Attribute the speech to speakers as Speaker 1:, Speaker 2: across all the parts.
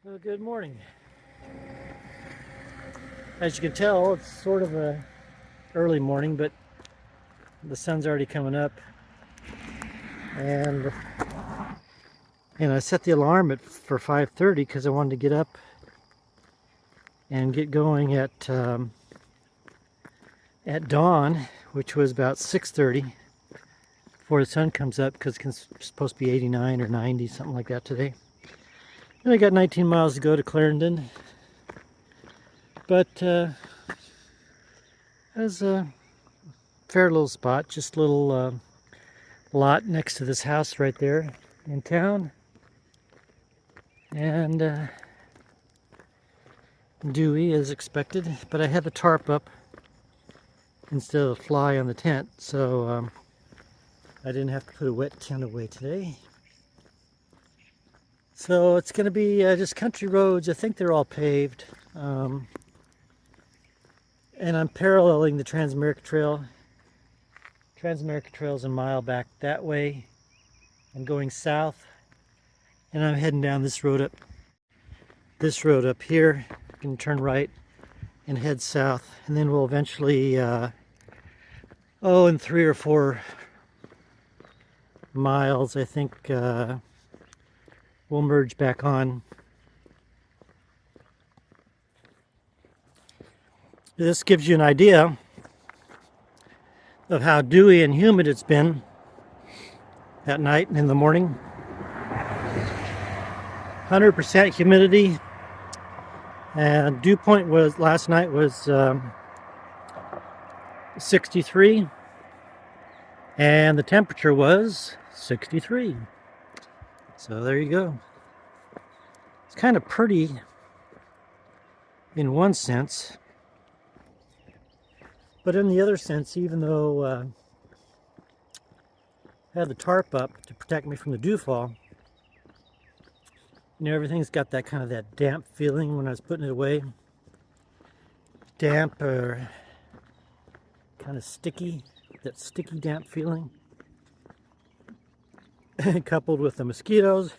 Speaker 1: Well, good morning. As you can tell, it's sort of a early morning, but the sun's already coming up. And I set the alarm for 5:30 because I wanted to get up and get going at dawn, which was about 6:30 before the sun comes up, because it's supposed to be 89 or 90, something like that today. And I got 19 miles to go to Clarendon. But it was a fair little spot, just a little lot next to this house right there in town. And dewy as expected, but I had the tarp up instead of the fly on the tent, so I didn't have to put a wet tent away today. So it's going to be just country roads. I think they're all paved. And I'm paralleling the Transamerica Trail. Transamerica Trail's a mile back that way. I'm going south, and I'm heading down this road up here. I can turn right and head south, and then we'll eventually, in 3 or 4 miles, I think, we'll merge back on. This gives you an idea of how dewy and humid it's been at night and in the morning. 100% humidity. And dew point last night was 63, and the temperature was 63. So there you go. It's kind of pretty in one sense, but in the other sense, even though I had the tarp up to protect me from the dewfall, everything's got that kind of that damp feeling when I was putting it away. Damp or kind of sticky, that sticky damp feeling. Coupled with the mosquitoes.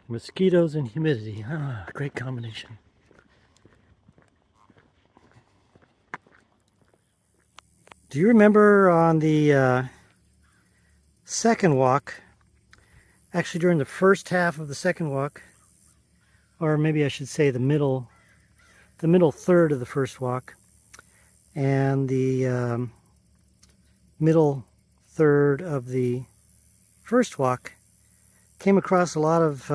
Speaker 1: Mosquitoes and humidity. Ah, great combination. Do you remember on the second walk, actually during the first half of the second walk, or maybe I should say the middle third of the first walk, and the middle third of the first walk, came across a lot of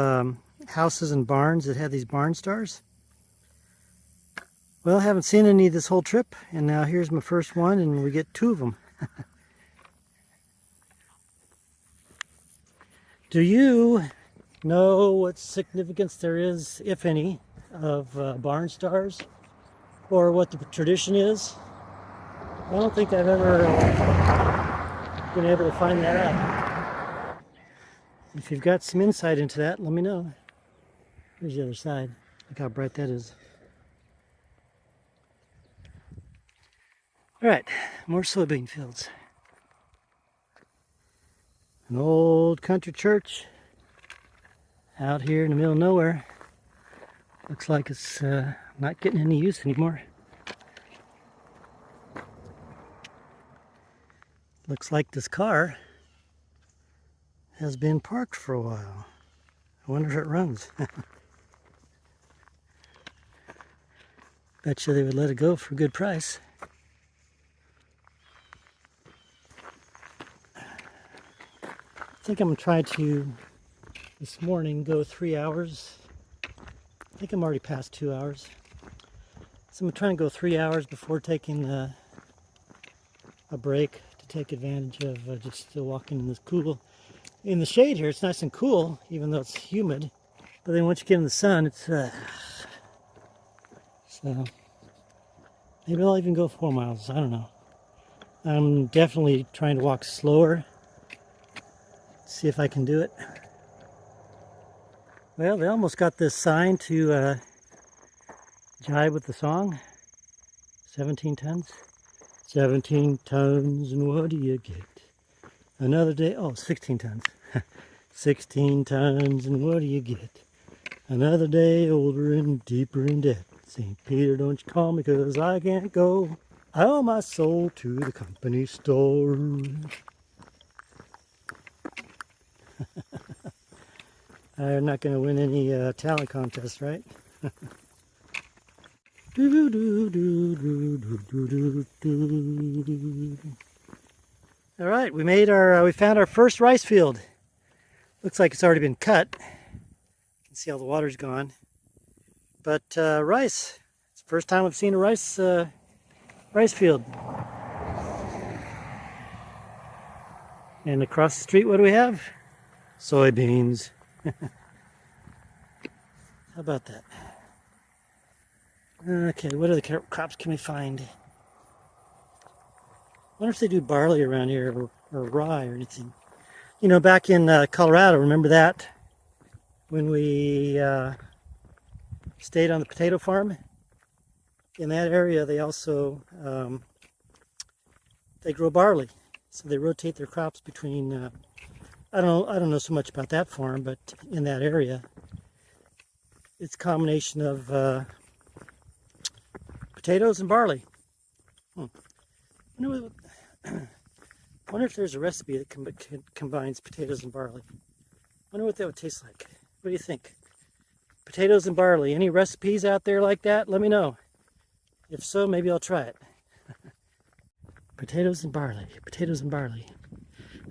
Speaker 1: houses and barns that had these barn stars? Well, I haven't seen any this whole trip, and now here's my first one, and we get 2 of them. Do you know what significance there is, if any, of barn stars, or what the tradition is? I don't think I've ever been able to find that out. If you've got some insight into that, let me know. Here's the other side. Look how bright that is. All right, more soybean fields. An old country church out here in the middle of nowhere. Looks like it's not getting any use anymore. Looks like this car has been parked for a while. I wonder if it runs. Bet you they would let it go for a good price. I think I'm going to try to, this morning, go 3 hours. I think I'm already past 2 hours. So I'm going to try and go 3 hours before taking a break to take advantage of just still walking in this cool. In the shade here, it's nice and cool, even though it's humid. But then once you get in the sun, it's so maybe I'll even go 4 miles. I don't know. I'm definitely trying to walk slower. See if I can do it. Well, they almost got this sign to jive with the song. 17 tons. 17 tons, and what do you get? Another day. Oh, 16 tons. 16 times, and what do you get? Another day older and deeper in debt. St. Peter, don't you call me, 'cause I can't go. I owe my soul to the company store. I'm not going to win any talent contests, right? All right, we found our first rice field. Looks like it's already been cut. You can see all the water's gone. But rice. It's the first time I've seen a rice field. And across the street, what do we have? Soybeans. How about that? Okay, what other crops can we find? I wonder if they do barley around here, or rye or anything. You know, back in Colorado, remember that? When we stayed on the potato farm? In that area, they also they grow barley. So they rotate their crops between, I don't know so much about that farm, but in that area, it's a combination of potatoes and barley. I wonder if there's a recipe that combines potatoes and barley. I wonder what that would taste like. What do you think? Potatoes and barley. Any recipes out there like that? Let me know. If so, maybe I'll try it. Potatoes and barley. Potatoes and barley.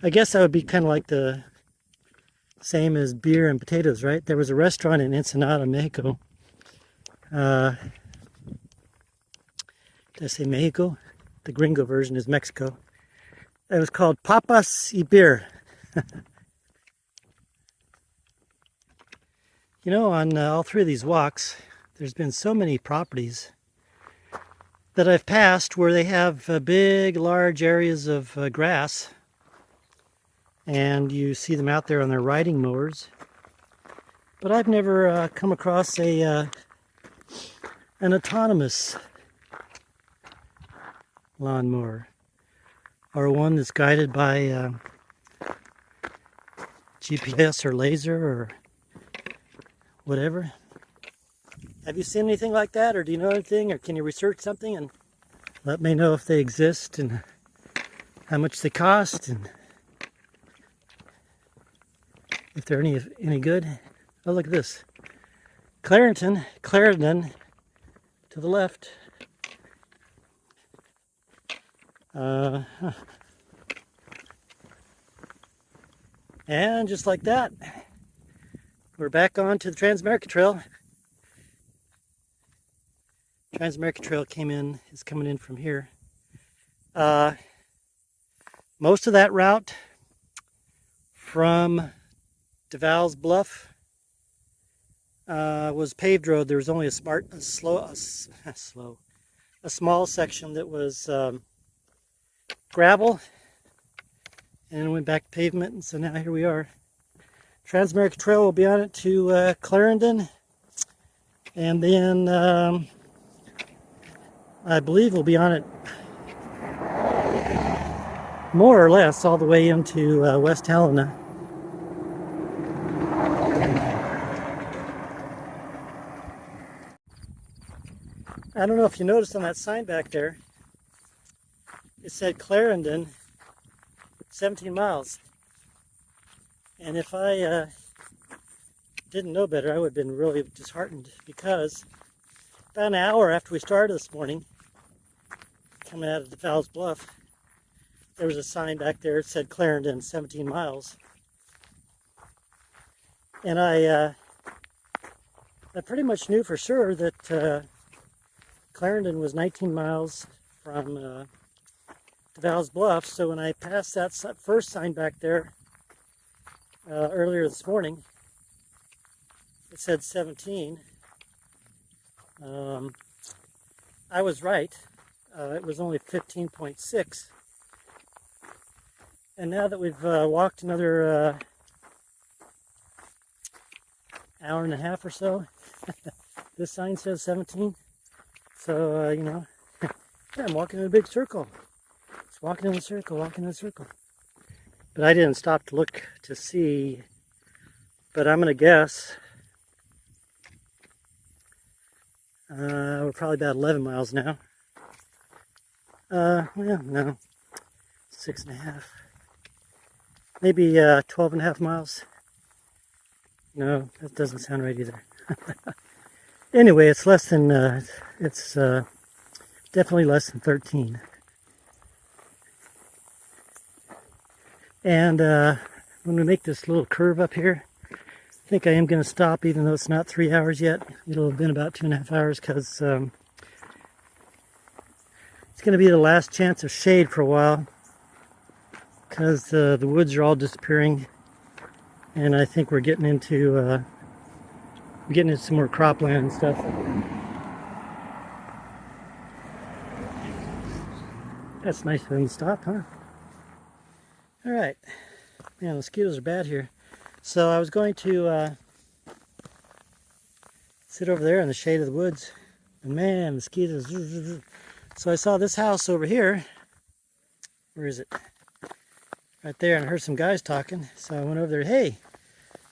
Speaker 1: I guess that would be kind of like the same as beer and potatoes, right? There was a restaurant in Ensenada, Mexico. Did I say Mexico? The gringo version is Mexico. It was called Papas y Beer. You know, on all three of these walks, there's been so many properties that I've passed where they have big, large areas of grass. And you see them out there on their riding mowers. But I've never come across an autonomous lawnmower, or one that's guided by GPS or laser or whatever. Have you seen anything like that, or do you know anything, or can you research something and let me know if they exist and how much they cost and if they're any good? Oh, look at this. Clarendon to the left. And just like that, we're back on to the Transamerica Trail. Transamerica Trail is coming in from here. Most of that route from DeVal's Bluff was paved road. There was only a small section that was gravel, and then went back to pavement, and so now here we are. Transamerica Trail will be on it to Clarendon, and then I believe we'll be on it more or less all the way into West Helena. I don't know if you noticed on that sign back there, it said Clarendon, 17 miles. And if I didn't know better, I would have been really disheartened, because about an hour after we started this morning, coming out of DeVal's Bluff, there was a sign back there that said Clarendon, 17 miles. And I pretty much knew for sure that Clarendon was 19 miles from DeVal's Bluff. So when I passed that first sign back there earlier this morning, it said 17. I was right. It was only 15.6. And now that we've walked another hour and a half or so, this sign says 17. So, you know, yeah, I'm walking in a big circle. It's walking in a circle, walking in a circle. But I didn't stop to look to see but I'm going to guess we're probably about 11 miles now. Well, no, 6.5. Maybe 12.5 miles. No, that doesn't sound right either. Anyway, it's less than, it's definitely less than 13. And when we make this little curve up here, I think I am going to stop, even though it's not 3 hours yet. It'll have been about 2.5 hours, because it's going to be the last chance of shade for a while, because the woods are all disappearing, and I think we're getting into some more cropland and stuff. That's nice of them to stop, huh? All right. Man, mosquitoes are bad here. So I was going to sit over there in the shade of the woods, and man, mosquitoes. So I saw this house over here. Where is it? Right there, and I heard some guys talking. So I went over there. Hey,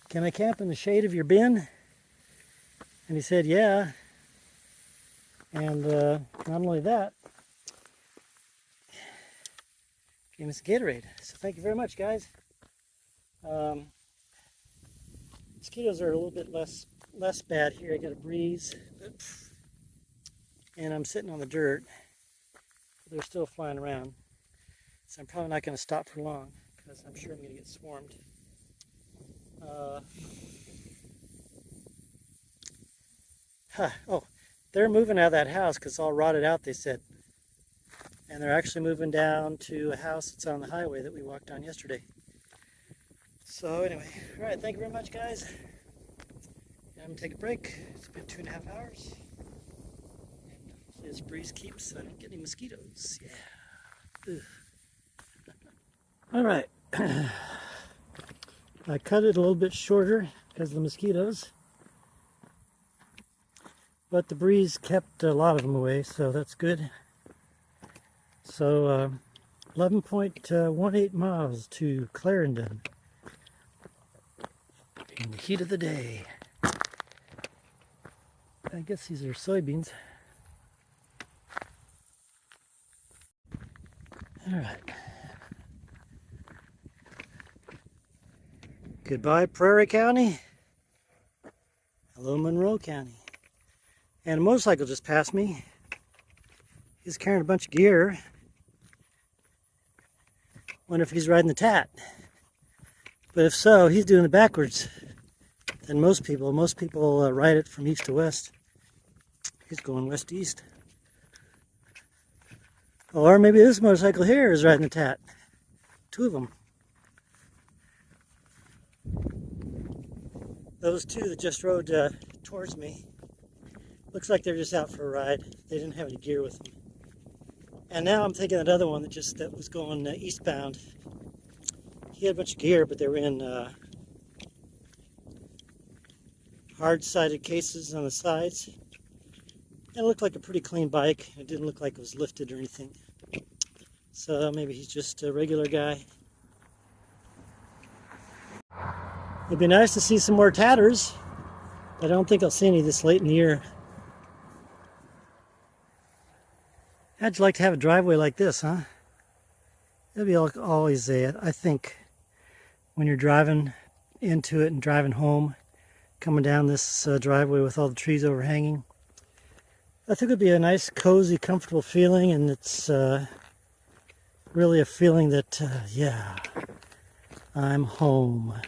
Speaker 1: can I camp in the shade of your bin? And he said, yeah. And not only that, gave me some Gatorade. So thank you very much, guys. Mosquitoes are a little bit less bad here. I got a breeze, and I'm sitting on the dirt. They're still flying around, so I'm probably not going to stop for long, because I'm sure I'm going to get swarmed. Oh, they're moving out of that house because it's all rotted out, they said. And they're actually moving down to a house that's on the highway that we walked on yesterday. So anyway, all right, thank you very much, guys. I'm going to take a break. It's been 2.5 hours. And hopefully this breeze keeps so I don't get any mosquitoes. Yeah. Ugh. All right. I cut it a little bit shorter because of the mosquitoes. But the breeze kept a lot of them away, so that's good. So 11.18 miles to Clarendon in the heat of the day. I guess these are soybeans. All right. Goodbye, Prairie County. Hello, Monroe County. And a motorcycle just passed me. He's carrying a bunch of gear. Wonder if he's riding the tat. But if so, he's doing it backwards than most people. Most people ride it from east to west. He's going west to east. Or maybe this motorcycle here is riding the tat. Two of them. Those two that just rode towards me, looks like they're just out for a ride. They didn't have any gear with them. And now I'm thinking that other one that was going eastbound. He had a bunch of gear, but they were in hard-sided cases on the sides. And it looked like a pretty clean bike. It didn't look like it was lifted or anything. So maybe he's just a regular guy. It'd be nice to see some more tatters, but I don't think I'll see any this late in the year. How'd you like to have a driveway like this, huh? It'll be always I think, when you're driving into it and driving home, coming down this driveway with all the trees overhanging. I think it'd be a nice, cozy, comfortable feeling, and it's really a feeling that, yeah, I'm home.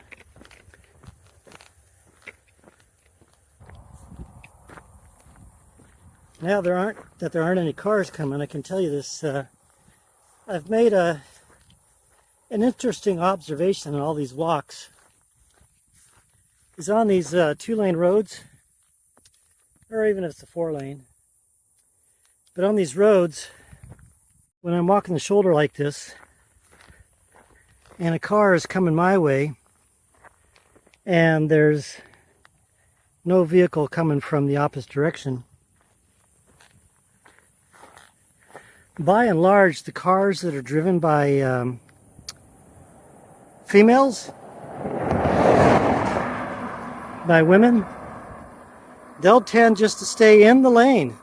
Speaker 1: Now there aren't any cars coming, I can tell you this. I've made an interesting observation on all these walks. Is on these 2-lane roads, or even if it's a 4-lane. But on these roads, when I'm walking the shoulder like this, and a car is coming my way, and there's no vehicle coming from the opposite direction, by and large, the cars that are driven by females by women, they'll tend just to stay in the lane.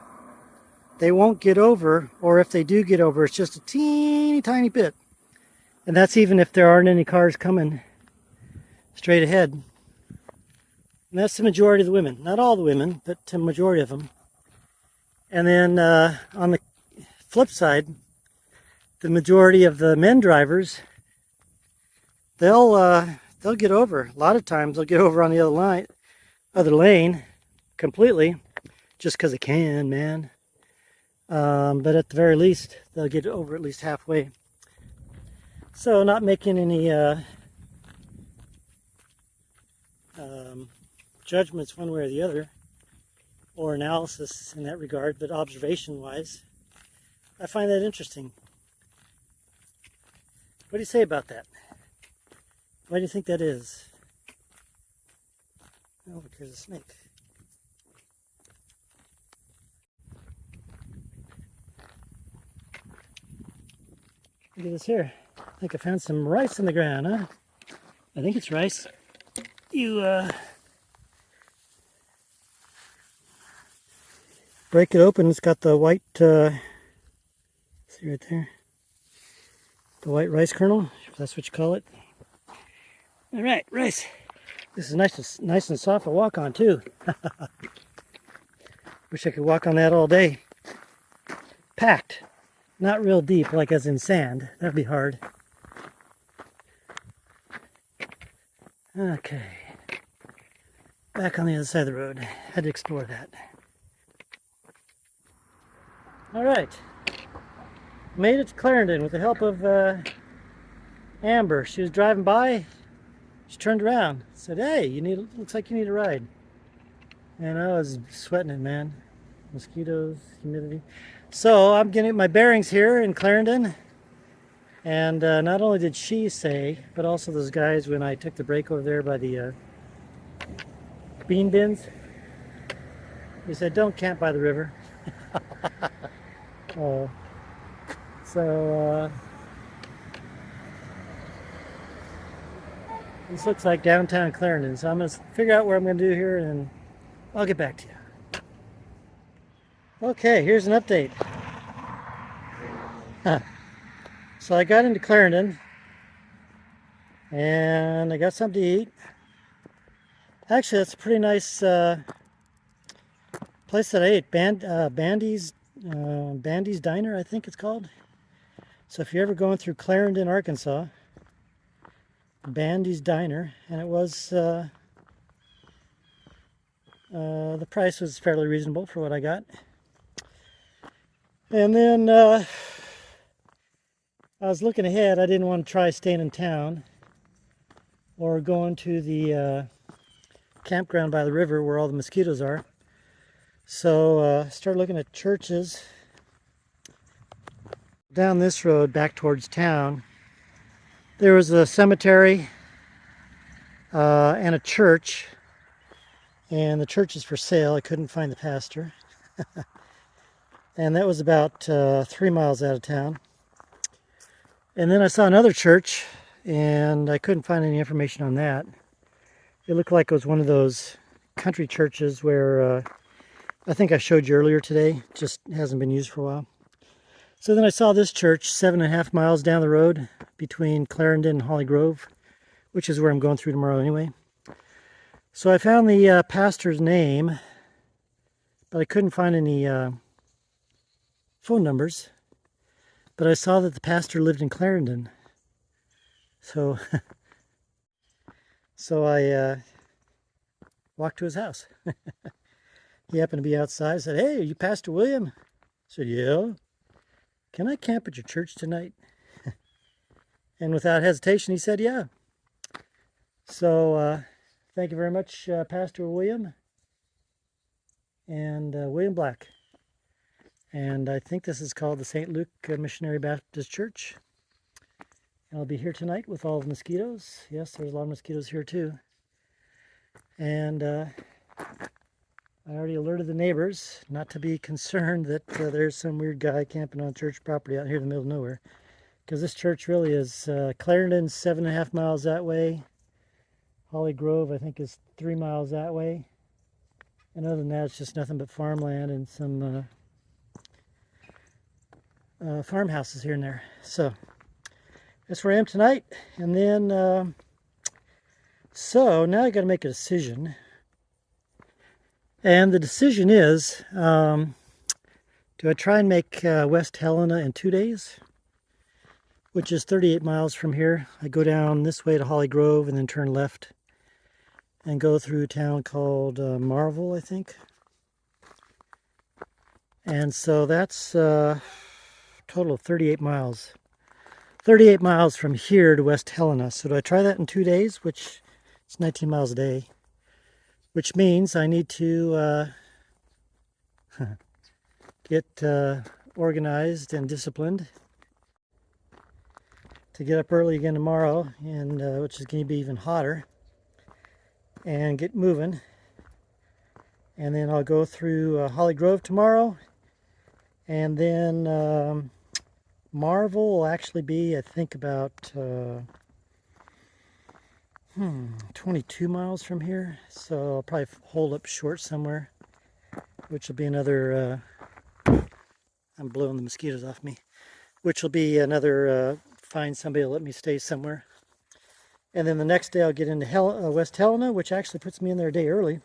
Speaker 1: They won't get over, or if they do get over, it's just a teeny tiny bit. And that's even if there aren't any cars coming straight ahead. And that's the majority of the women. Not all the women, but the majority of them. And then on the flip side, the majority of the men drivers, they'll get over. A lot of times they'll get over on the other lane completely, just because they can, man. But at the very least, they'll get over at least halfway. So not making any judgments one way or the other, or analysis in that regard, but observation-wise, I find that interesting. What do you say about that? Why do you think that is? Oh, look, there's a snake. Look at this here. I think I found some rice in the ground, huh? I think it's rice. You break it open, it's got the white, see right there? The white rice kernel, if that's what you call it. All right, rice. This is nice and soft to walk on too. Wish I could walk on that all day. Packed. Not real deep, like as in sand. That'd be hard. Okay. Back on the other side of the road. Had to explore that. Alright. Made it to Clarendon with the help of Amber. She was driving by. She turned around. Said, hey, looks like you need a ride. And I was sweating it, man. Mosquitoes, humidity. So I'm getting my bearings here in Clarendon, and not only did she say, but also those guys when I took the break over there by the bean bins, he said, don't camp by the river. So this looks like downtown Clarendon, so I'm going to figure out what I'm going to do here, and I'll get back to you. Okay, here's an update. So I got into Clarendon and I got something to eat. Actually, that's a pretty nice place that I ate. Bandy's Diner, I think it's called. So if you're ever going through Clarendon, Arkansas, Bandy's Diner, and it was the price was fairly reasonable for what I got. And then I was looking ahead. I didn't want to try staying in town or going to the campground by the river where all the mosquitoes are. So started looking at churches. Down this road back towards town, there was a cemetery and a church. And the church is for sale. I couldn't find the pastor. And that was about 3 miles out of town. And then I saw another church, and I couldn't find any information on that. It looked like it was one of those country churches where I think I showed you earlier today, just hasn't been used for a while. So then I saw this church 7.5 miles down the road between Clarendon and Holly Grove, which is where I'm going through tomorrow anyway. So I found the pastor's name, but I couldn't find any phone numbers, but I saw that the pastor lived in Clarendon. So I walked to his house. He happened to be outside. I said, hey, are you Pastor William? I said, yeah. Can I camp at your church tonight? And without hesitation, he said, yeah. So thank you very much, Pastor William and William Black. And I think this is called the St. Luke Missionary Baptist Church. And I'll be here tonight with all the mosquitoes. Yes, there's a lot of mosquitoes here too. And I already alerted the neighbors not to be concerned that there's some weird guy camping on church property out here in the middle of nowhere. Because this church really is Clarendon, 7.5 miles that way. Holly Grove, I think, is 3 miles that way. And other than that, it's just nothing but farmland and some farmhouses here and there. So that's where I am tonight. And then, so now I got to make a decision. And the decision is, do I try and make West Helena in 2 days? Which is 38 miles from here. I go down this way to Holly Grove and then turn left and go through a town called Marvel, I think. And so that's a total of 38 miles. 38 miles from here to West Helena. So do I try that in 2 days, which is 19 miles a day, which means I need to get organized and disciplined to get up early again tomorrow, and which is going to be even hotter, and get moving. And then I'll go through Holly Grove tomorrow, and then Marvel will actually be, I think, about 22 miles from here. So I'll probably hold up short somewhere, which will be another, I'm blowing the mosquitoes off me, which will be another, find somebody to let me stay somewhere. And then the next day I'll get into West Helena, which actually puts me in there a day early.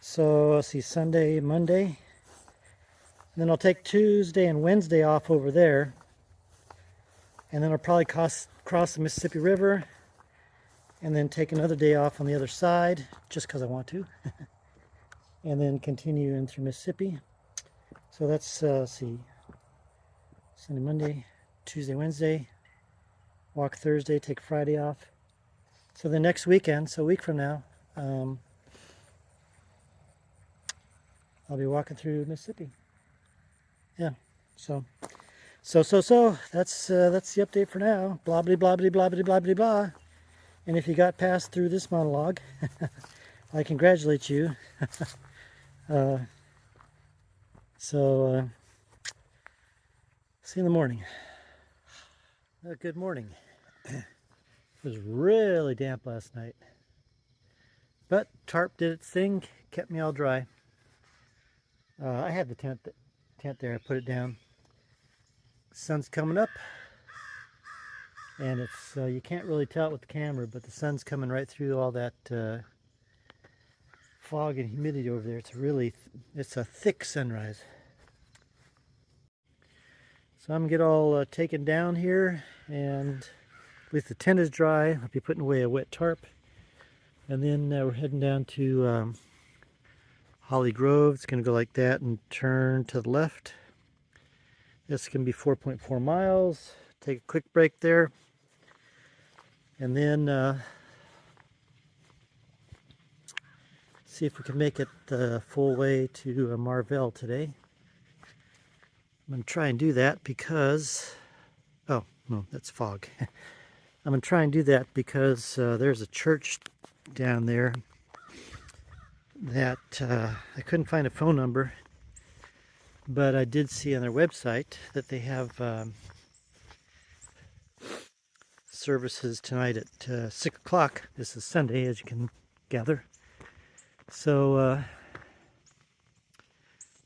Speaker 1: So I'll see Sunday, Monday. And then I'll take Tuesday and Wednesday off over there. And then I'll probably cross the Mississippi River and then take another day off on the other side, just because I want to. And then continue in through Mississippi. So that's, let's see, Sunday, Monday, Tuesday, Wednesday, walk Thursday, take Friday off. So the next weekend, so a week from now, I'll be walking through Mississippi. Yeah, so that's the update for now. Blah blah blah blah blah blah blah blah blah. And if you got past through this monologue, I congratulate you. See you in the morning. Good morning. It was really damp last night, but tarp did its thing, kept me all dry. I had the tent there. I put it down. Sun's coming up, and it's you can't really tell it with the camera, but the sun's coming right through all that fog and humidity over there. It's a thick sunrise. So I'm gonna get all taken down here, and at least the tent is dry. I'll be putting away a wet tarp, and then we're heading down to Holly Grove. It's gonna go like that and turn to the left. This is gonna be 4.4 miles. Take a quick break there, and then see if we can make it the full way to Marvell today. I'm going to try and do that because, oh, no, that's fog. I'm going to try and do that because there's a church down there that I couldn't find a phone number, but I did see on their website that they have services tonight at 6 o'clock. This is Sunday, as you can gather. So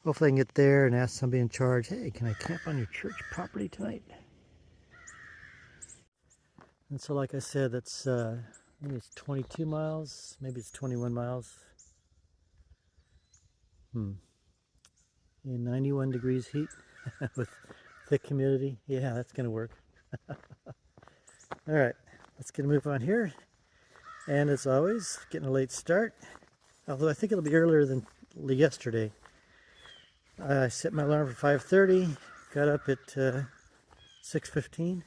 Speaker 1: hopefully I can get there and ask somebody in charge, hey, can I camp on your church property tonight? And so like I said, that's maybe it's 22 miles, maybe it's 21 miles. In 91 degrees heat with thick humidity. Yeah, that's gonna work. All right, let's get a move on here. And as always, getting a late start. Although I think it'll be earlier than yesterday. I set my alarm for 5:30, got up at 6:15.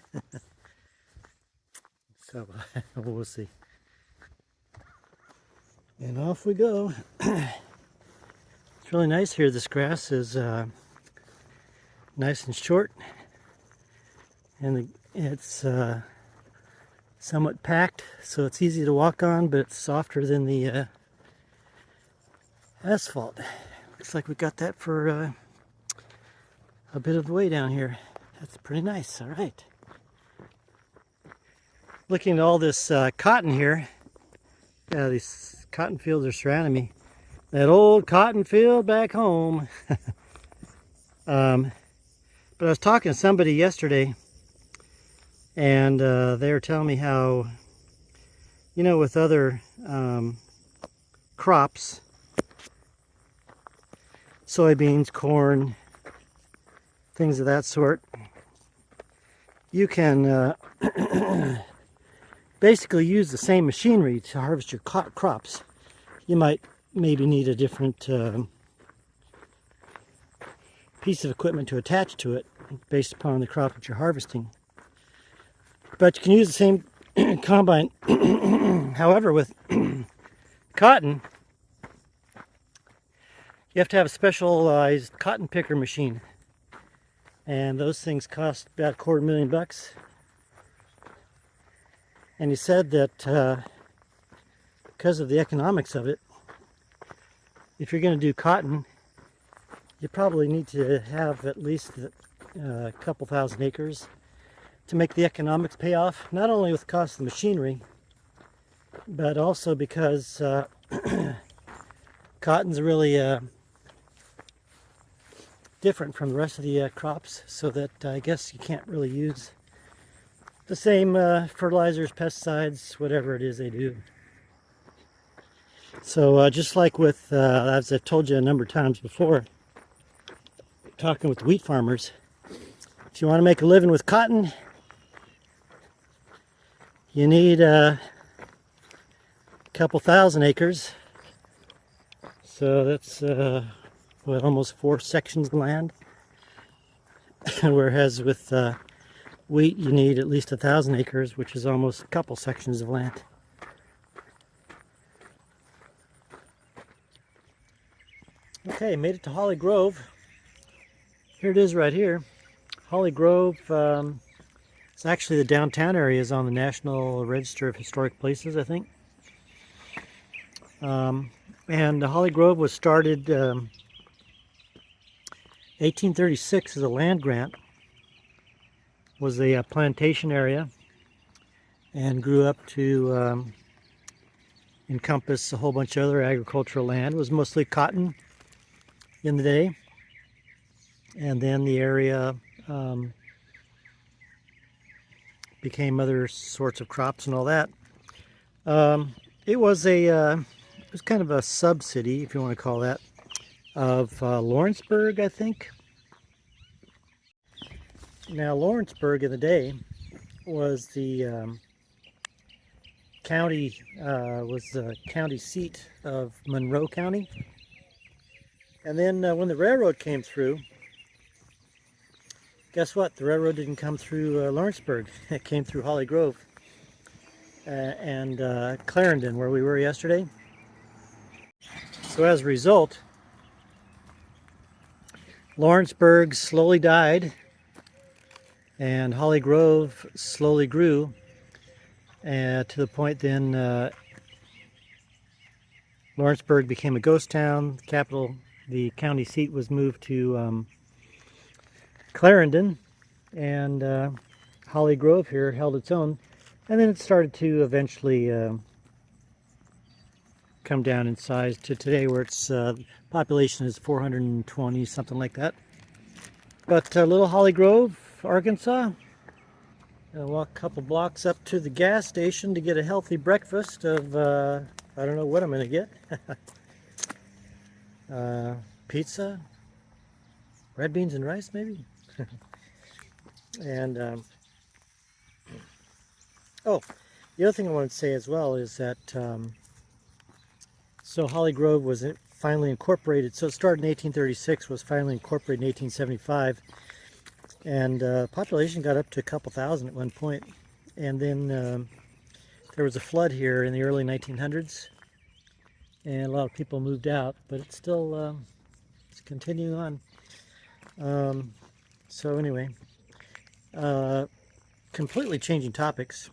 Speaker 1: So we'll see. And off we go. It's really nice here. This grass is nice and short, and it's somewhat packed, so it's easy to walk on, but it's softer than the asphalt. Looks like we got that for a bit of the way down here. That's pretty nice. All right. Looking at all this cotton here, Yeah, these cotton fields are surrounding me. That old cotton field back home. But I was talking to somebody yesterday, and they were telling me how, you know, with other crops, soybeans, corn, things of that sort, you can basically use the same machinery to harvest your crops. You might maybe need a different piece of equipment to attach to it based upon the crop that you're harvesting. But you can use the same combine. However, with cotton, you have to have a specialized cotton picker machine. And those things cost about $250,000. And he said that because of the economics of it, if you're going to do cotton, you probably need to have at least a couple thousand acres to make the economics pay off, not only with the cost of the machinery, but also because cotton's really different from the rest of the crops, so that I guess you can't really use the same fertilizers, pesticides, whatever it is they do. So just like with, as I've told you a number of times before, talking with wheat farmers, if you want to make a living with cotton, you need a couple thousand acres. So that's what, almost 4 sections of land. Whereas with wheat, you need at least 1,000 acres, which is almost a couple sections of land. Okay, made it to Holly Grove. Here it is right here. Holly Grove, it's actually the downtown area is on the National Register of Historic Places, I think. And Holly Grove was started 1836 as a land grant. Was a plantation area and grew up to encompass a whole bunch of other agricultural land. It was mostly cotton in the day, and then the area became other sorts of crops and all that. It was kind of a sub-city, if you want to call that, of Lawrenceburg, I think. Now, Lawrenceburg in the day was the county seat of Monroe County. And then when the railroad came through, guess what? The railroad didn't come through Lawrenceburg. It came through Holly Grove and Clarendon, where we were yesterday. So as a result, Lawrenceburg slowly died and Holly Grove slowly grew to the point then Lawrenceburg became a ghost town. The county seat was moved to Clarendon, and Holly Grove here held its own, and then it started to eventually come down in size to today, where its population is 420, something like that. But little Holly Grove, Arkansas. I'll walk a couple blocks up to the gas station to get a healthy breakfast of I don't know what I'm going to get. Pizza, red beans and rice, maybe. And oh, the other thing I wanted to say as well is that so Holly Grove was finally incorporated. So it started in 1836, was finally incorporated in 1875, and population got up to a couple thousand at one point. And then there was a flood here in the early 1900s, and a lot of people moved out, but it's still it's continuing on. So anyway, completely changing topics.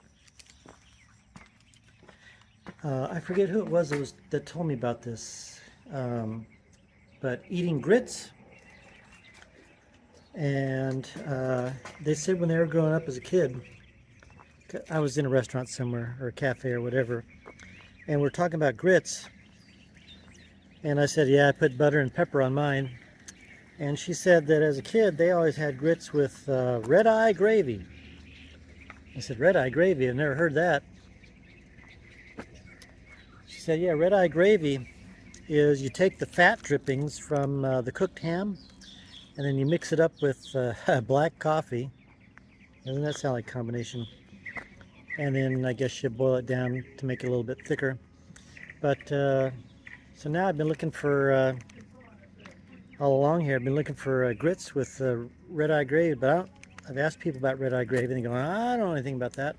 Speaker 1: I forget who it was that told me about this, but eating grits. And they said when they were growing up as a kid, I was in a restaurant somewhere or a cafe or whatever, and we're talking about grits. And I said, yeah, I put butter and pepper on mine. And she said that as a kid, they always had grits with red-eye gravy. I said, red-eye gravy? I've never heard that. She said, yeah, red-eye gravy is you take the fat drippings from the cooked ham, and then you mix it up with black coffee. Doesn't that sound like a combination? And then I guess you boil it down to make it a little bit thicker. But so now I've been looking for all along here. I've been looking for grits with red-eye gravy, but I've asked people about red-eye gravy, and they go, I don't know anything about that.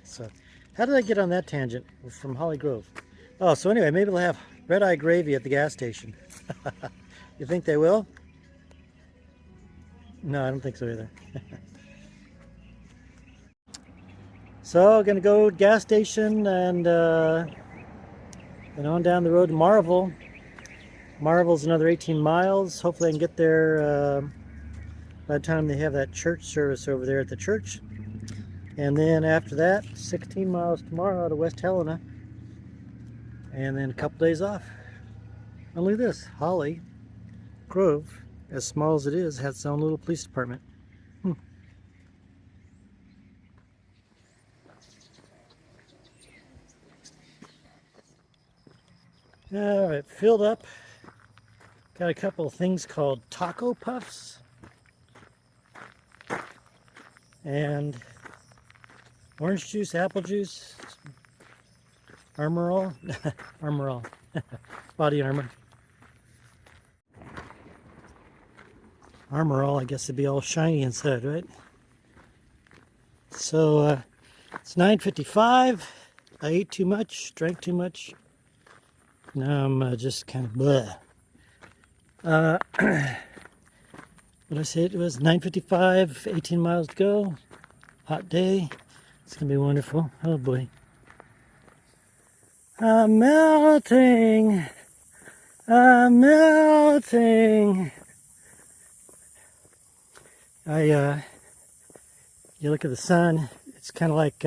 Speaker 1: So how did I get on that tangent from Holly Grove? Oh, so anyway, maybe they'll have red-eye gravy at the gas station. You think they will? No, I don't think so either. So, gonna go to the gas station and on down the road to Marvel. Marvel's another 18 miles. Hopefully I can get there by the time they have that church service over there at the church. And then after that, 16 miles tomorrow to West Helena. And then a couple days off. And look at this, Holly Grove, as small as it is, has its own little police department. All right, filled up. Got a couple of things called taco puffs and orange juice, apple juice, Armor All, Armor All, body armor. Armor All, I guess it'd be all shiny inside, right? So it's 9:55. I ate too much, drank too much. Now I'm just kind of bleh. What I say it was 9:55, 18 miles to go. Hot day. It's gonna be wonderful. Oh boy. I'm melting. I'm melting. You look at the sun, it's kind of like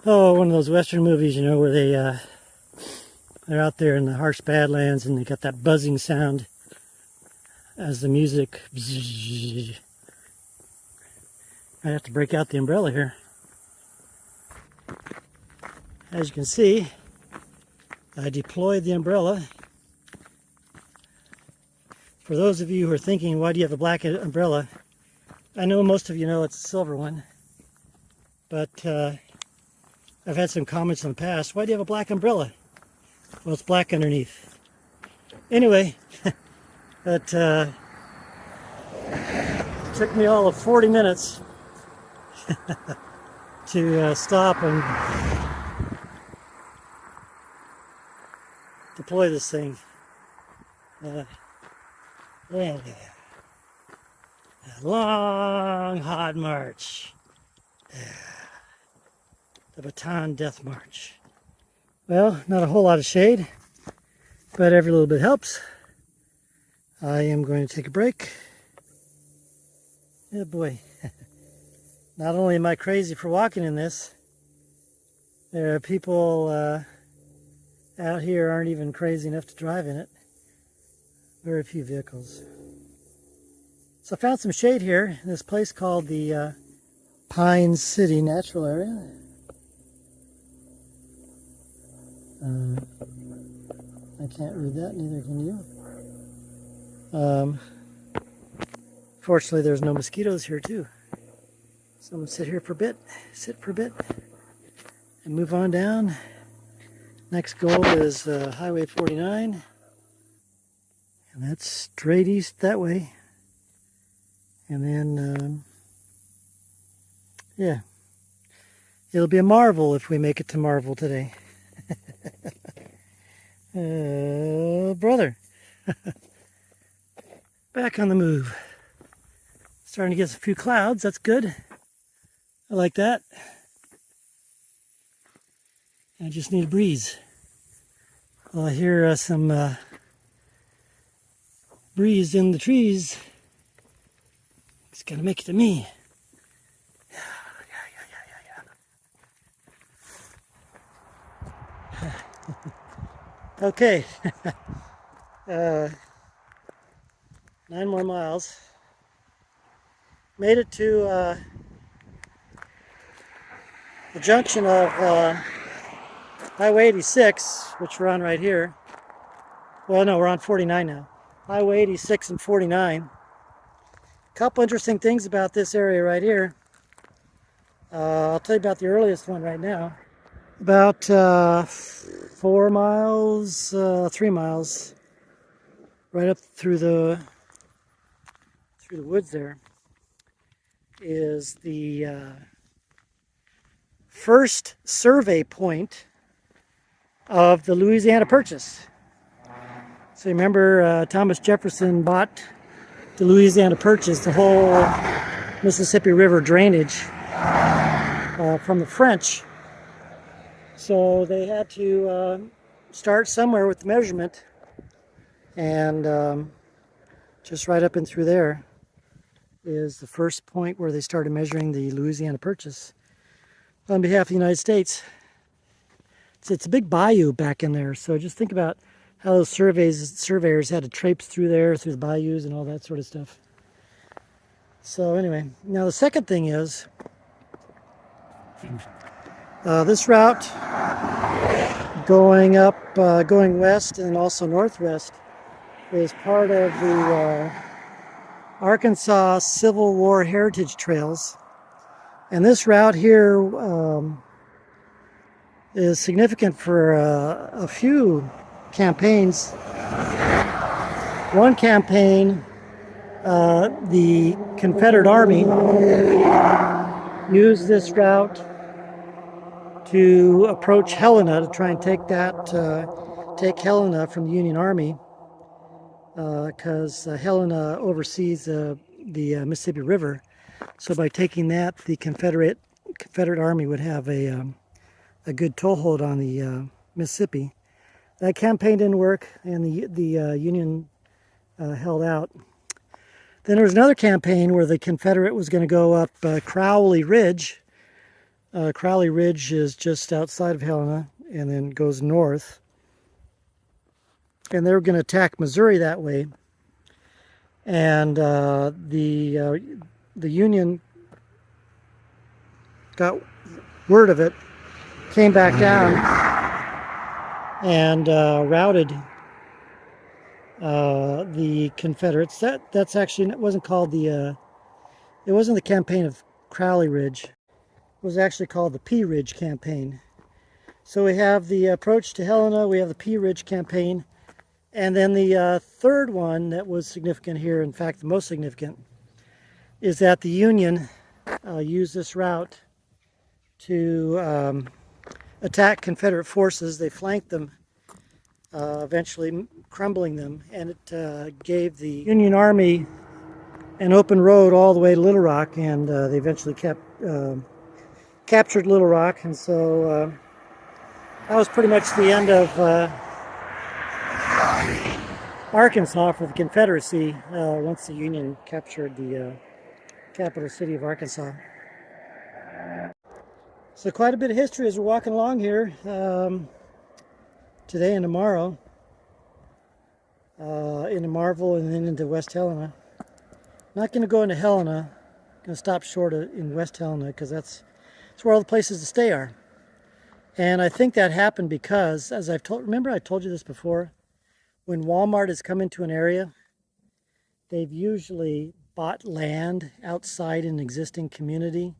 Speaker 1: one of those Western movies, you know, where they're out there in the harsh Badlands and they got that buzzing sound as the music. I have to break out the umbrella here. As you can see, I deployed the umbrella. For those of you who are thinking, why do you have a black umbrella? I know most of you know it's a silver one, but I've had some comments in the past, why do you have a black umbrella? Well, it's black underneath. Anyway, that took me all of 40 minutes to stop and deploy this thing. Yeah. A long, hot march. The Baton Death March. Well, not a whole lot of shade, but every little bit helps. I am going to take a break. Oh boy. Not only am I crazy for walking in this, there are people out here aren't even crazy enough to drive in it. Very few vehicles. So I found some shade here in this place called the Pine City Natural Area. I can't read that, neither can you. Fortunately, there's no mosquitoes here too. So I'm gonna sit here for a bit, and move on down. Next goal is Highway 49, and that's straight east that way. And then, yeah, it'll be a marvel if we make it to Marvel today. Brother. Back on the move. Starting to get a few clouds, that's good. I like that. I just need a breeze. Well, I hear some breeze in the trees. It's gonna make it to me. Okay, 9 more miles. Made it to the junction of Highway 86, which we're on right here. Well, no, we're on 49 now. Highway 86 and 49. Couple interesting things about this area right here. I'll tell you about the earliest one right now. About 4 miles, 3 miles, right up through the woods there, is the first survey point of the Louisiana Purchase. So you remember Thomas Jefferson bought the Louisiana Purchase, the whole Mississippi River drainage from the French. So they had to start somewhere with the measurement, and just right up and through there is the first point where they started measuring the Louisiana Purchase on behalf of the United States. It's a big bayou back in there, so just think about how those surveyors had to traipse through there, through the bayous and all that sort of stuff. So anyway, now the second thing is, this route going up, going west and also northwest is part of the Arkansas Civil War Heritage Trails. And this route here is significant for a few campaigns. One campaign, the Confederate Army used this route to approach Helena to try and take Helena from the Union Army, because Helena oversees the Mississippi River. So by taking that, the Confederate Army would have a good toehold on the Mississippi. That campaign didn't work, and the Union held out. Then there was another campaign where the Confederate was going to go up Crowley Ridge. Crowley Ridge is just outside of Helena and then goes north. And they were going to attack Missouri that way. And the Union got word of it, came back down, and routed the Confederates. That's actually, it wasn't called it wasn't the campaign of Crowley Ridge. It was actually called the Pea Ridge campaign. So we have the approach to Helena, we have the Pea Ridge campaign, and then the third one that was significant here, in fact the most significant, is that the Union used this route to attack Confederate forces. They flanked them, eventually crumbling them, and it gave the Union Army an open road all the way to Little Rock, and they eventually captured Little Rock, and so that was pretty much the end of Arkansas for the Confederacy once the Union captured the capital city of Arkansas. So quite a bit of history as we're walking along here today and tomorrow, into Marvel and then into West Helena. Not going to go into Helena. Going to stop short in West Helena because that's where all the places to stay are. And I think that happened because, as remember I told you this before, when Walmart has come into an area, they've usually bought land outside an existing community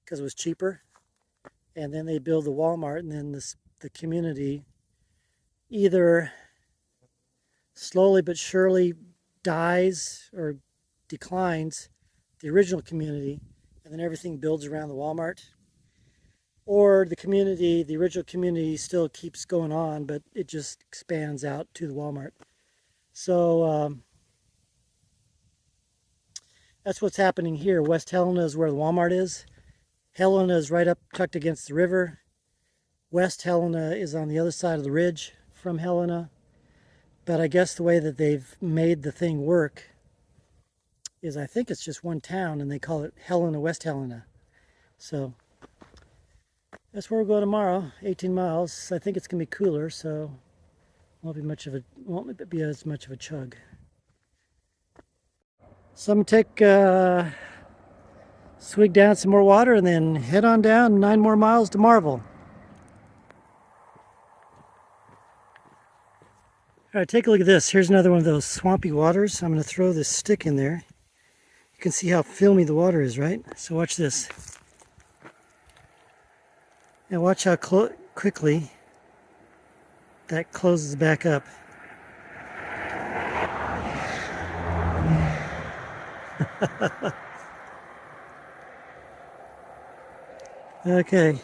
Speaker 1: because it was cheaper. And then they build the Walmart, and then the community either slowly but surely dies or declines, the original community, and then everything builds around the Walmart. Or the original community still keeps going on, but it just expands out to the Walmart. So that's what's happening here. West Helena is where the Walmart is. Helena is right up tucked against the river. West Helena is on the other side of the ridge from Helena. But I guess the way that they've made the thing work is, I think it's just one town, and they call it Helena, West Helena. So That's where we're going tomorrow, 18 miles. I think it's gonna be cooler, so won't be as much of a chug. So I'm gonna take swig down some more water and then head on down 9 more miles to Marvel. All right, take a look at this. Here's another one of those swampy waters. I'm gonna throw this stick in there. You can see how filmy the water is, right? So watch this. And watch how quickly that closes back up. Okay,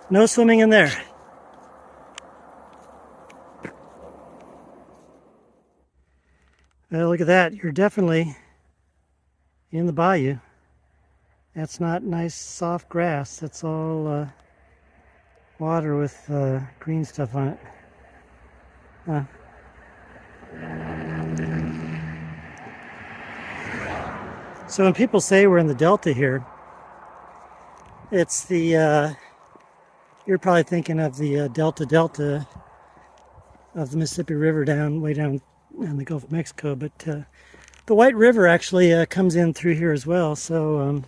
Speaker 1: no swimming in there. Well, look at that. You're definitely in the bayou. That's not nice soft grass. That's all water with green stuff on it. Huh. So when people say we're in the delta here, it's the, you're probably thinking of the delta of the Mississippi River way down in the Gulf of Mexico, but the White River actually comes in through here as well, so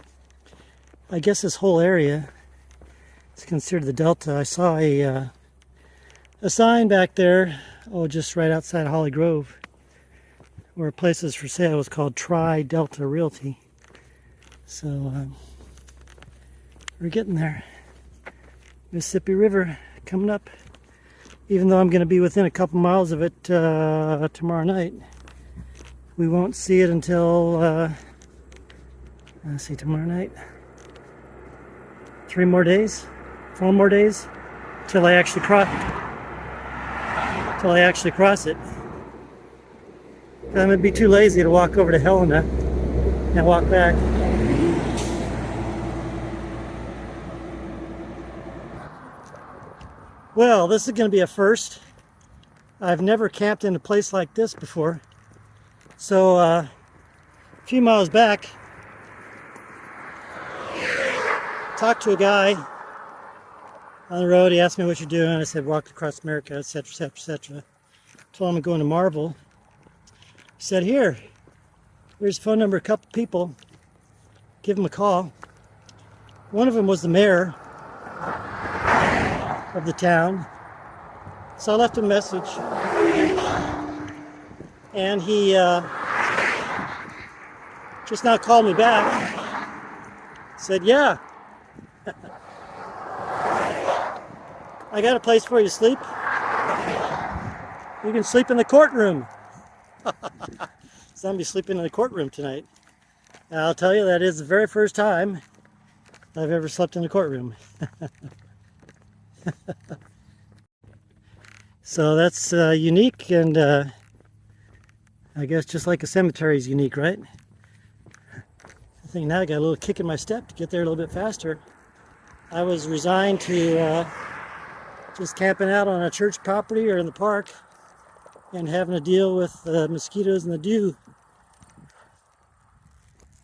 Speaker 1: I guess this whole area is considered the delta. I saw a sign back there, just right outside Holly Grove, where a place is for sale was called Tri-Delta Realty. So we're getting there. Mississippi River coming up. Even though I'm going to be within a couple miles of it tomorrow night, we won't see it until, let's see, tomorrow night. 4 more days till I actually cross it. I'm going to be too lazy to walk over to Helena and walk back. Well, this is going to be a first. I've never camped in a place like this before. So a few miles back, talked to a guy on the road. He asked me what you're doing. I said, walked across America, etc., etc., etc. Told him I'm going to Marvel. He said, here's a phone number, a couple people. Give him a call. One of them was the mayor of the town. So I left him a message. And he just now called me back. Said, yeah. I got a place for you to sleep. You can sleep in the courtroom. So I'm going to be sleeping in the courtroom tonight. And I'll tell you, that is the very first time I've ever slept in a courtroom. So that's unique, and I guess just like a cemetery is unique, right? I think now I got a little kick in my step to get there a little bit faster. I was resigned to just camping out on a church property or in the park and having to deal with the mosquitoes and the dew.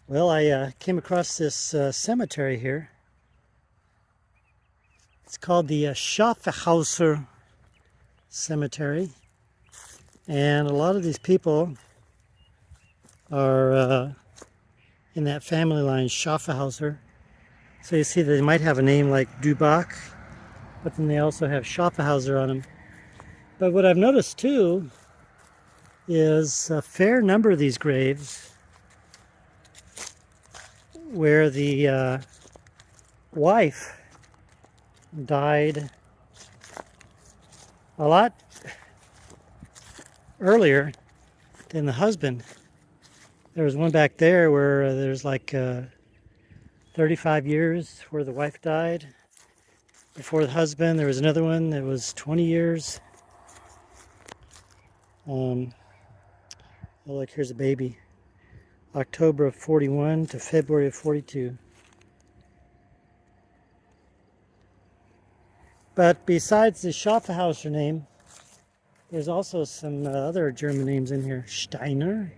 Speaker 1: Well, I came across this cemetery here. It's called the Schaffhauser Cemetery, and a lot of these people are in that family line, Schaffhauser. So you see they might have a name like Dubach, but then they also have Schaffhauser on them. But what I've noticed too is a fair number of these graves where the wife died a lot earlier than the husband. There was one back there where there's like 35 years where the wife died before the husband. There was another one that was 20 years. Oh, look, here's a baby. October of 41 to February of 42. But besides the Schaffhauser name, there's also some other German names in here. Steiner.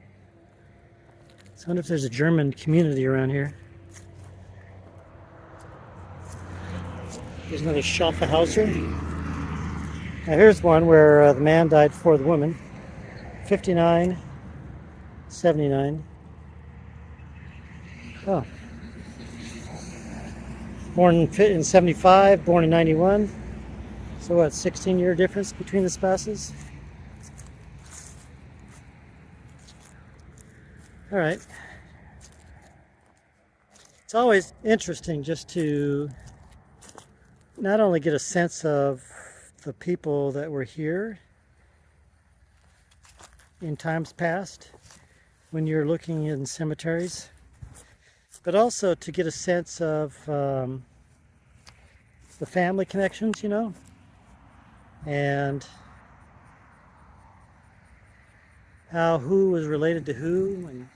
Speaker 1: So I wonder if there's a German community around here. Here's another Schaffhauser. Now here's one where the man died before the woman. 59, 79. Oh. Born in 75, born in 91. So what, 16-year difference between the spouses? All right. It's always interesting just to not only get a sense of the people that were here in times past when you're looking in cemeteries, but also to get a sense of the family connections, you know, and how who was related to who. And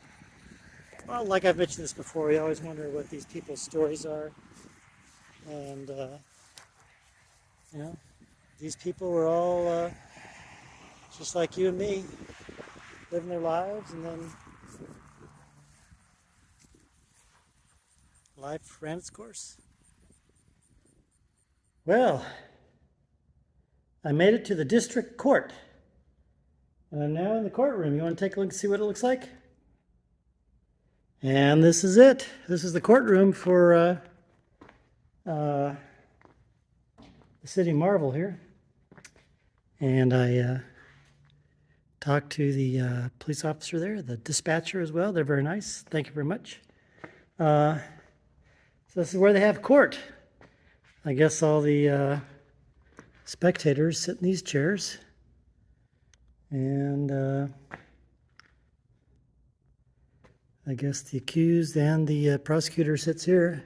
Speaker 1: well, like I've mentioned this before, we always wonder what these people's stories are. And you know, these people were all just like you and me, living their lives, and then life ran its course. Well, I made it to the district court, and I'm now in the courtroom. You want to take a look and see what it looks like? And this is it. This is the courtroom for the city of Marvel here. And I talked to the police officer there, the dispatcher as well. They're very nice. Thank you very much. So this is where they have court. I guess all the spectators sit in these chairs. And I guess the accused and the prosecutor sits here.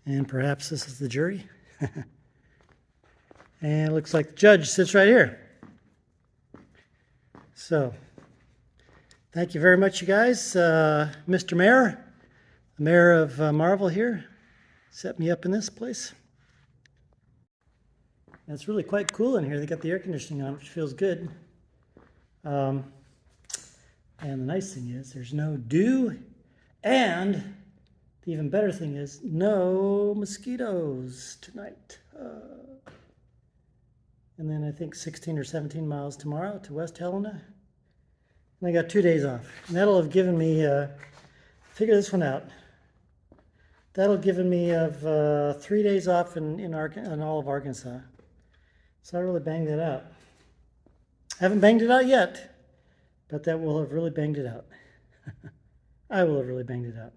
Speaker 1: And perhaps this is the jury. And it looks like the judge sits right here. So, thank you very much, you guys. Mr. Mayor, the mayor of Marvel here, set me up in this place. And it's really quite cool in here. They got the air conditioning on, which feels good. And the nice thing is there's no dew, and the even better thing is no mosquitoes tonight. And then I think 16 or 17 miles tomorrow to West Helena. And I got 2 days off. And that'll have given me, figure this one out. That'll give me of 3 days off in all of Arkansas. So I really banged that out. I haven't banged it out yet, but that will have really banged it out. I will have really banged it out.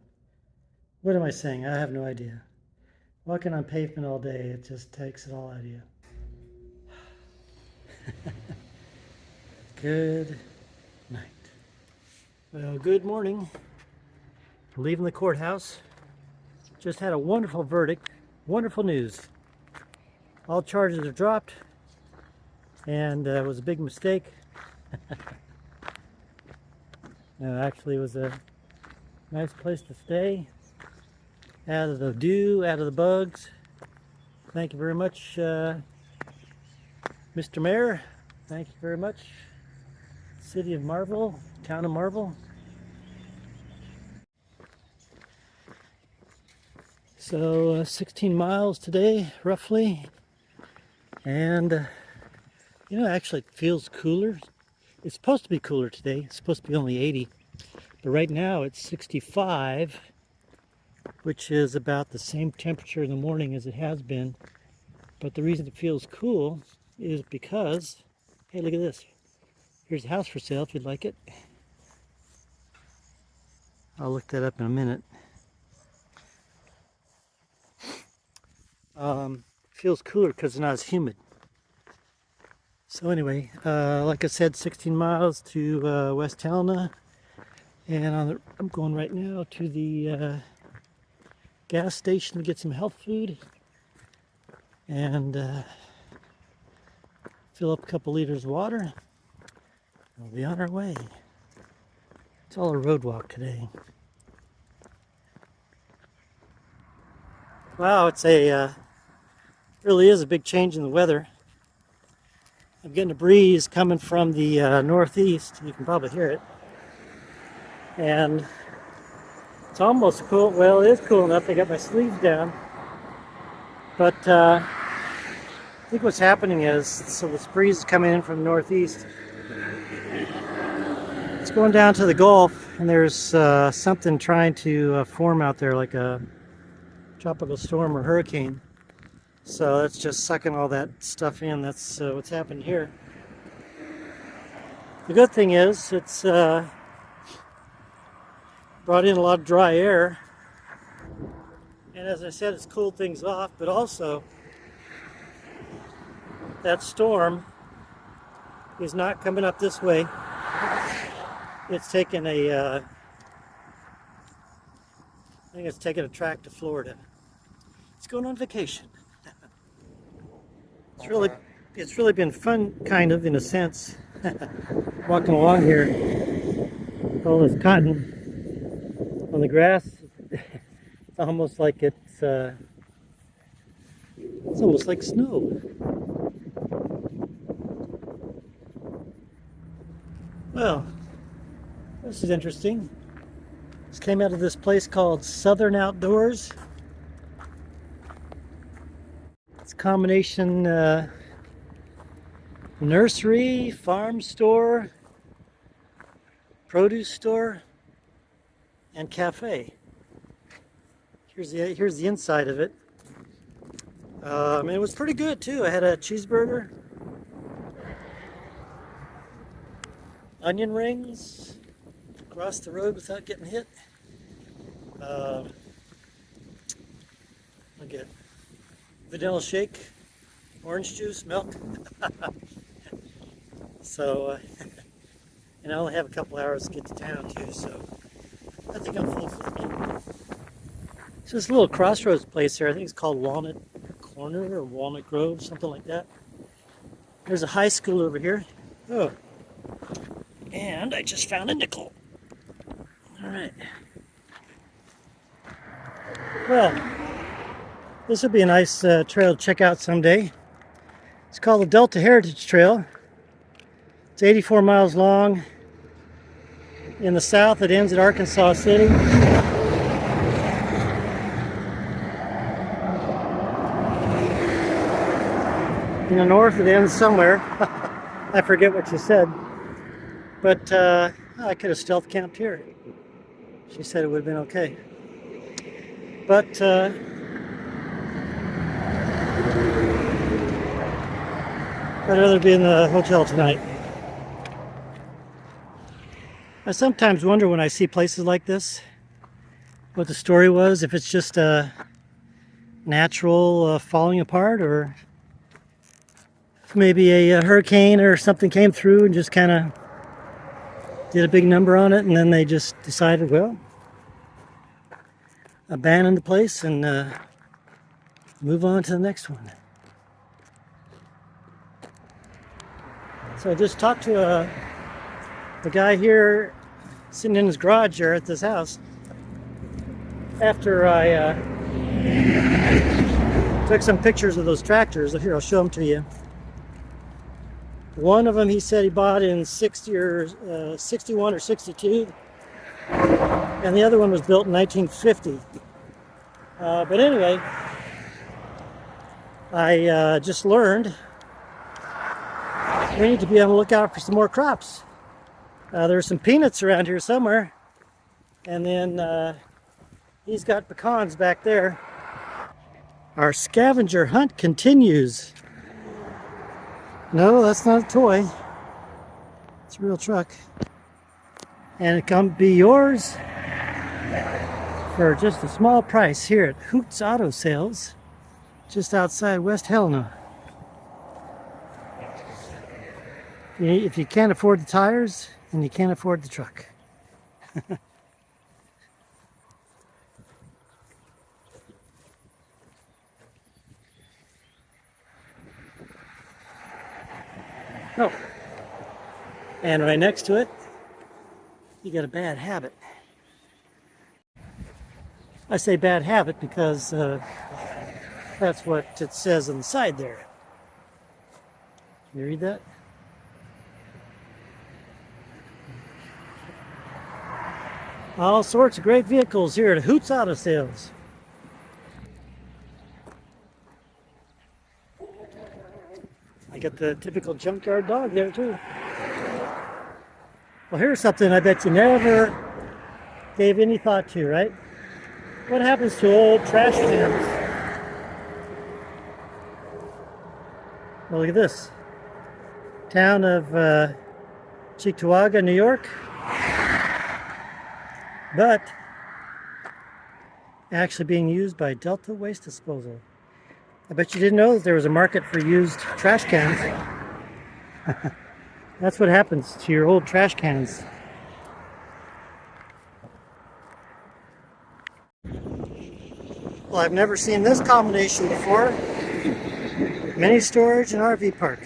Speaker 1: What am I saying? I have no idea. Walking on pavement all day, it just takes it all out of you. Good night. Well, good morning. Leaving the courthouse. Just had a wonderful verdict. Wonderful news. All charges are dropped. And it was a big mistake. No, actually it was a nice place to stay. Out of the dew, out of the bugs. Thank you very much, Mr. Mayor. Thank you very much. City of Marvel, town of Marvel. So 16 miles today, roughly. And you know, actually it feels cooler. It's supposed to be cooler today. It's supposed to be only 80. But right now it's 65, which is about the same temperature in the morning as it has been. But the reason it feels cool is because, hey, look at this. Here's a house for sale if you'd like it. I'll look that up in a minute. Feels cooler because it's not as humid. So anyway, like I said, 16 miles to West Helena. And I'm going right now to the gas station to get some health food. And fill up a couple liters of water. We'll be on our way. It's all a road walk today. Wow, it's really is a big change in the weather. I'm getting a breeze coming from the northeast. You can probably hear it. And It's almost cool. Well, it is cool enough. I got my sleeves down. But I think what's happening is, so this breeze is coming in from the northeast. It's going down to the Gulf, and there's something trying to form out there, like a tropical storm or hurricane. So that's just sucking all that stuff in. That's what's happened here. The good thing is it's brought in a lot of dry air. And as I said, it's cooled things off, but also that storm is not coming up this way. It's taken I think it's taken a track to Florida. It's going on vacation. It's really been fun, kind of, in a sense, walking along here. All this cotton on the grass. It's almost like it's almost like snow. Well, this is interesting. This came out of this place called Southern Outdoors. It's a combination nursery, farm store, produce store, and cafe. Here's the inside of it. It was pretty good too. I had a cheeseburger, onion rings, across the road without getting hit. I get vanilla shake, orange juice, milk. So, and I only have a couple hours to get to town too, so I think I'm full for the meal. It's this little crossroads place here. I think it's called Walnut Corner or Walnut Grove, something like that. There's a high school over here. Oh, and I just found a nickel. All right. Well, this would be a nice trail to check out someday. It's called the Delta Heritage Trail. It's 84 miles long. In the south, it ends at Arkansas City. In the north, it ends somewhere. I forget what she said. But I could have stealth camped here. She said it would have been okay. But I'd rather be in the hotel tonight. I sometimes wonder when I see places like this what the story was, if it's just a natural falling apart, or maybe a hurricane or something came through and just kind of did a big number on it, and then they just decided, well, abandon the place and move on to the next one. So I just talked to the guy here sitting in his garage here at this house after I took some pictures of those tractors. Here, I'll show them to you. One of them, he said he bought in 61 or 62, and the other one was built in 1950. But anyway, I just learned we need to be on the lookout for some more crops. There's some peanuts around here somewhere, and then he's got pecans back there. Our scavenger hunt continues. No, that's not a toy. It's a real truck. And it can be yours for just a small price here at Hoots Auto Sales, just outside West Helena. If you can't afford the tires, then you can't afford the truck. Oh, and right next to it, you got a bad habit. I say bad habit because that's what it says on the side there. Can you read that? All sorts of great vehicles here at Hoots Auto Sales. I got the typical junkyard dog there too. Well, here's something I bet you never gave any thought to, right? What happens to old trash cans? Well, look at this. Town of Cheektowaga, New York. But actually being used by Delta Waste Disposal. I bet you didn't know that there was a market for used trash cans. That's what happens to your old trash cans. Well, I've never seen this combination before. Mini storage and RV park.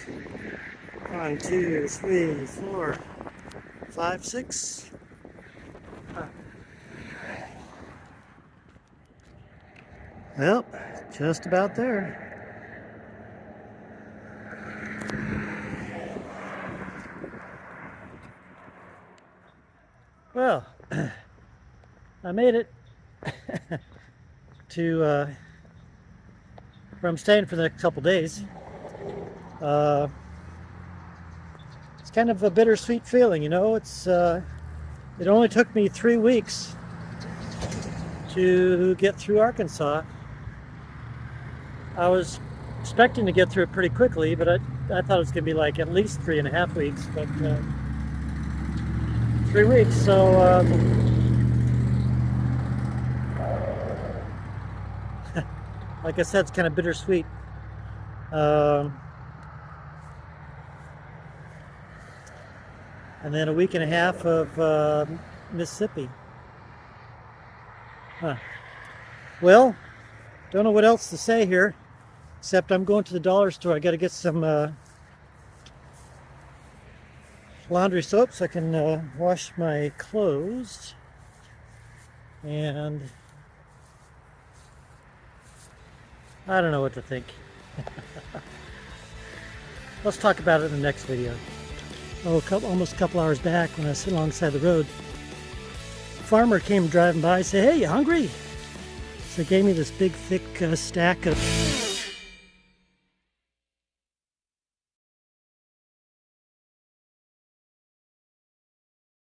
Speaker 1: 1, 2, 3, 4, 5, 6. Well, just about there. Well, I made it to where I'm staying for the next couple days. It's kind of a bittersweet feeling, you know. It only took me 3 weeks to get through Arkansas. I was expecting to get through it pretty quickly, but I thought it was going to be like at least 3.5 weeks, but 3 weeks. So like I said, it's kind of bittersweet. And then a week and a half of Mississippi. Well, don't know what else to say here, except I'm going to the dollar store. I got to get some laundry soap so I can wash my clothes. And I don't know what to think. Let's talk about it in the next video. Oh, almost a couple hours back when I was sitting alongside the road, a farmer came driving by and said, "Hey, you hungry?" So he gave me this big thick stack of